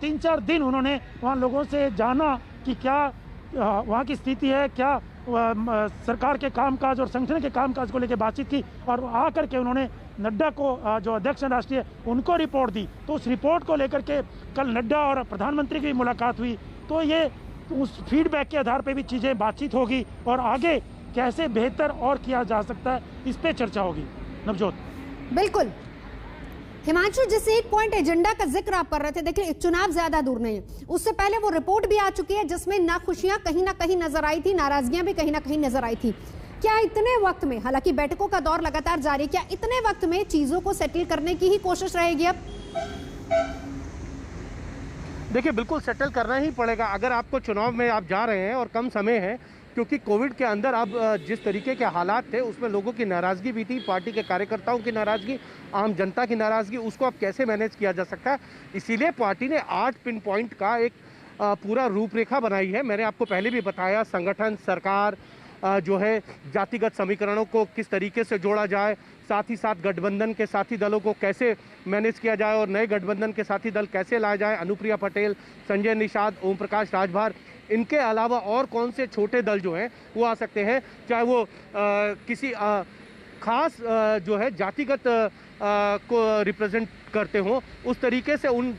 3-4 दिन उन्होंने वहाँ लोगों से जाना कि क्या वहाँ की स्थिति है, क्या सरकार के कामकाज और संगठन के कामकाज को लेकर बातचीत की, और आकर के उन्होंने नड्डा को, जो अध्यक्ष हैं राष्ट्रीय, उनको रिपोर्ट दी। तो उस रिपोर्ट को लेकर के कल नड्डा और प्रधानमंत्री की मुलाकात हुई। तो ये उस फीडबैक के आधार पर भी चीज़ें बातचीत होगी और आगे कैसे बेहतर और किया जा सकता है, इस पर चर्चा होगी। नवजोत। बिल्कुल हिमांशु, जिस एक पॉइंट एजेंडा का जिक्र आप कर रहे थे, देखिए चुनाव ज्यादा दूर नहीं है, उससे पहले वो रिपोर्ट भी आ चुकी है जिसमें नाखुशियां कहीं ना कहीं नजर आई थी, नाराजगियां भी कहीं ना कहीं नजर आई थी। क्या इतने वक्त में, हालांकि बैठकों का दौर लगातार जारी, क्या इतने वक्त में चीजों को सेटल करने की ही कोशिश रहेगी अब? देखिए, बिल्कुल सेटल करना ही पड़ेगा अगर आपको चुनाव में आप जा रहे हैं और कम समय है, क्योंकि कोविड के अंदर अब जिस तरीके के हालात थे उसमें लोगों की नाराज़गी भी थी, पार्टी के कार्यकर्ताओं की नाराज़गी, आम जनता की नाराज़गी, उसको अब कैसे मैनेज किया जा सकता है। इसीलिए पार्टी ने 8 पिन पॉइंट का एक पूरा रूपरेखा बनाई है। मैंने आपको पहले भी बताया, संगठन, सरकार, जो है जातिगत समीकरणों को किस तरीके से जोड़ा जाए, साथ ही साथ गठबंधन के साथी दलों को कैसे मैनेज किया जाए और नए गठबंधन के साथी दल कैसे लाए जाए, अनुप्रिया पटेल, संजय निषाद, ओम प्रकाश राजभर, इनके अलावा और कौन से छोटे दल जो हैं वो आ सकते हैं, चाहे वो किसी खास जो है जातिगत को रिप्रेजेंट करते हों, उस तरीके से उन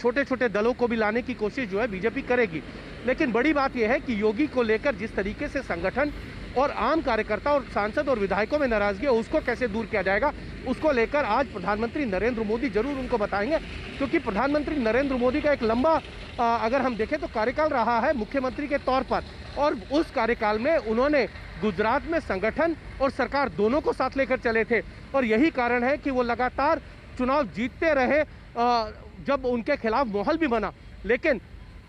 छोटे छोटे दलों को भी लाने की कोशिश जो है बीजेपी करेगी। लेकिन बड़ी बात यह है कि योगी को लेकर जिस तरीके से संगठन और आम कार्यकर्ता और सांसद और विधायकों में नाराजगी है, उसको कैसे दूर किया जाएगा, उसको लेकर आज प्रधानमंत्री नरेंद्र मोदी जरूर उनको बताएंगे। क्योंकि प्रधानमंत्री नरेंद्र मोदी का एक लंबा अगर हम देखें तो कार्यकाल रहा है मुख्यमंत्री के तौर पर, और उस कार्यकाल में उन्होंने गुजरात में संगठन और सरकार दोनों को साथ लेकर चले थे, और यही कारण है कि वो लगातार चुनाव जीतते रहे, जब उनके खिलाफ माहौल भी बना। लेकिन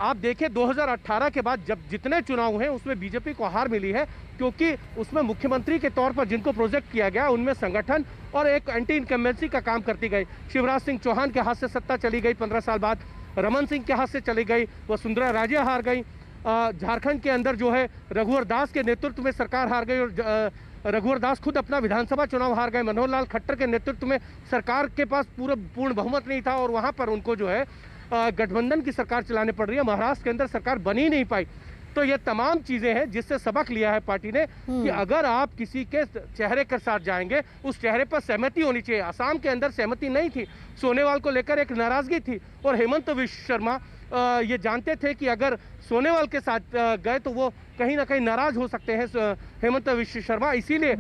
आप देखें 2018 के बाद जब जितने चुनाव हुए उसमें बीजेपी को हार मिली है, क्योंकि उसमें मुख्यमंत्री के तौर पर जिनको प्रोजेक्ट किया गया उनमें संगठन और एक एंटी इनकम्बेंसी का काम करती गई। शिवराज सिंह चौहान के हाथ से सत्ता चली गई 15 साल बाद, रमन सिंह के हाथ से चली गई, वसुंधरा राजे हार गई, झारखंड के अंदर जो है रघुवर दास के नेतृत्व में सरकार हार गई, और रघुवर दास खुद अपना विधानसभा चुनाव हार गए। मनोहर लाल खट्टर के नेतृत्व में सरकार के पास पूर्ण बहुमत नहीं था, और वहां पर उनको जो है गठबंधन की सरकार चलाने पड़ रही है। महाराष्ट्र के अंदर सरकार बन ही नहीं पाई। तो ये तमाम चीजें हैं जिससे सबक लिया है पार्टी ने कि अगर आप किसी के चेहरे के साथ जाएंगे, उस चेहरे पर सहमति होनी चाहिए। असम के अंदर सहमति नहीं थी, सोनेवाल को लेकर एक नाराजगी थी, और हेमंत विश्व शर्मा ये जानते थे कि अगर सोनेवाल के साथ गए तो वो कहीं ना कहीं नाराज हो सकते हैं हेमंत विश्व शर्मा, इसीलिए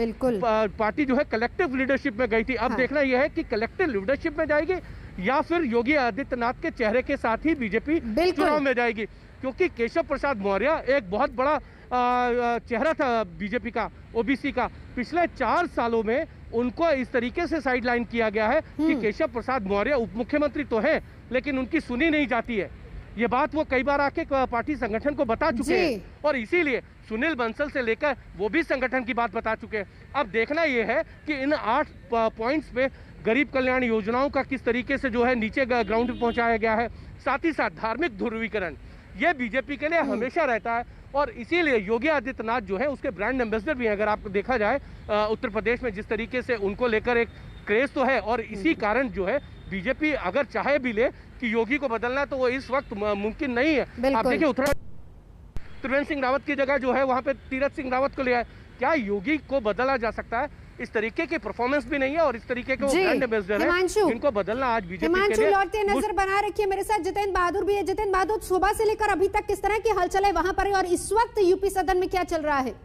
पार्टी जो है कलेक्टिव लीडरशिप में गई थी। अब देखना यह है कि कलेक्टिव लीडरशिप में जाएगी या फिर योगी आदित्यनाथ के चेहरे के साथ ही बीजेपी चुनाव में जाएगी, क्योंकि केशव प्रसाद मौर्य एक बहुत बड़ा चेहरा था बीजेपी का, ओबीसी का। पिछले 4 सालों में उनको इस तरीके से साइडलाइन किया गया है कि केशव प्रसाद मौर्य उप मुख्यमंत्री तो है लेकिन उनकी सुनी नहीं जाती है। ये बात वो कई बार आके पार्टी संगठन को बता चुके हैं, और इसीलिए सुनील बंसल से लेकर वो भी संगठन की बात बता चुके हैं। अब देखना ये है कि इन 8 पॉइंट्स पे गरीब कल्याण योजनाओं का किस तरीके से जो है नीचे ग्राउंड पे पहुंचाया गया है, साथ ही साथ धार्मिक ध्रुवीकरण, ये बीजेपी के लिए हमेशा रहता है, और इसीलिए योगी आदित्यनाथ जो है उसके ब्रांड एम्बेसडर भी हैं। अगर आपको देखा जाए उत्तर प्रदेश में जिस तरीके से उनको लेकर एक क्रेज तो है, और इसी कारण जो है बीजेपी अगर चाहे भी ले कि योगी को बदलना है तो वो इस वक्त मुमकिन नहीं है। आप देखिए उत्तराखंड त्रिवेंद्र सिंह रावत की जगह जो है वहां पे तीरथ सिंह रावत को लिया है। क्या योगी को बदला जा सकता है? इस तरीके की परफॉर्मेंस भी नहीं है, और इस तरीके के वो ब्रांड एम्बेसडर है जिनको बदलना आज बीजेपी के लिए। लौटते नजर बना रखिए, मेरे साथ जितेंद्र बहादुर भी है। जितेंद्र बहादुर, सुबह से लेकर अभी तक किस तरह की हलचल है वहां पर, और इस वक्त यूपी सदन में क्या चल रहा है?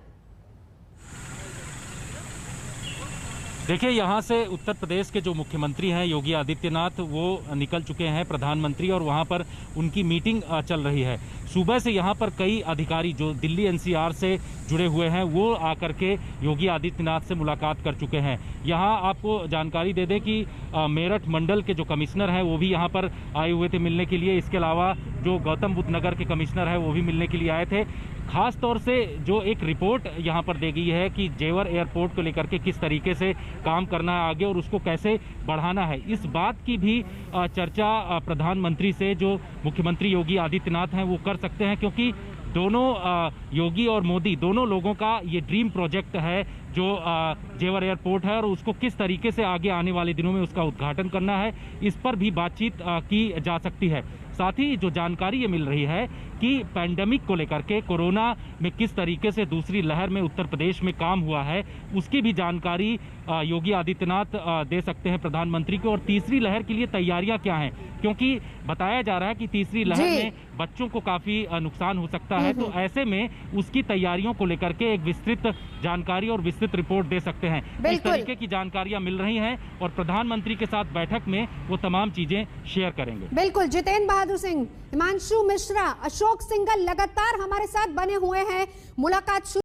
देखिए, यहाँ से उत्तर प्रदेश के जो मुख्यमंत्री हैं योगी आदित्यनाथ, वो निकल चुके हैं प्रधानमंत्री, और वहाँ पर उनकी मीटिंग चल रही है। सुबह से यहाँ पर कई अधिकारी जो दिल्ली एनसीआर से जुड़े हुए हैं वो आकर के योगी आदित्यनाथ से मुलाकात कर चुके हैं। यहाँ आपको जानकारी दे दें कि मेरठ मंडल के जो कमिश्नर हैं वो भी यहाँ पर आए हुए थे मिलने के लिए। इसके अलावा जो गौतम बुद्ध नगर के कमिश्नर हैं वो भी मिलने के लिए आए थे। खास तौर से जो एक रिपोर्ट यहाँ पर दी गई है कि जेवर एयरपोर्ट को लेकर के किस तरीके से काम करना है आगे और उसको कैसे बढ़ाना है, इस बात की भी चर्चा प्रधानमंत्री से जो मुख्यमंत्री योगी आदित्यनाथ हैं वो कर सकते हैं, क्योंकि दोनों योगी और मोदी दोनों लोगों का ये ड्रीम प्रोजेक्ट है जो जेवर एयरपोर्ट है, और उसको किस तरीके से आगे आने वाले दिनों में उसका उद्घाटन करना है, इस पर भी बातचीत की जा सकती है। साथ ही जो जानकारी ये मिल रही है कि पैंडेमिक को लेकर के, कोरोना में किस तरीके से दूसरी लहर में उत्तर प्रदेश में काम हुआ है, उसकी भी जानकारी योगी आदित्यनाथ दे सकते हैं प्रधानमंत्री को। और तीसरी लहर के लिए तैयारियां क्या हैं, क्योंकि बताया जा रहा है कि तीसरी लहर में बच्चों को काफी नुकसान हो सकता है, तो ऐसे में उसकी तैयारियों को लेकर के एक विस्तृत जानकारी और विस्तृत रिपोर्ट दे सकते हैं। इस तरीके की जानकारियां मिल रही हैं और प्रधानमंत्री के साथ बैठक में वो तमाम चीजें शेयर करेंगे। बिल्कुल, जितेंद्र बहादुर सिंह, हिमांशु मिश्रा, अशोक सिंघल लगातार हमारे साथ बने हुए हैं। मुलाकात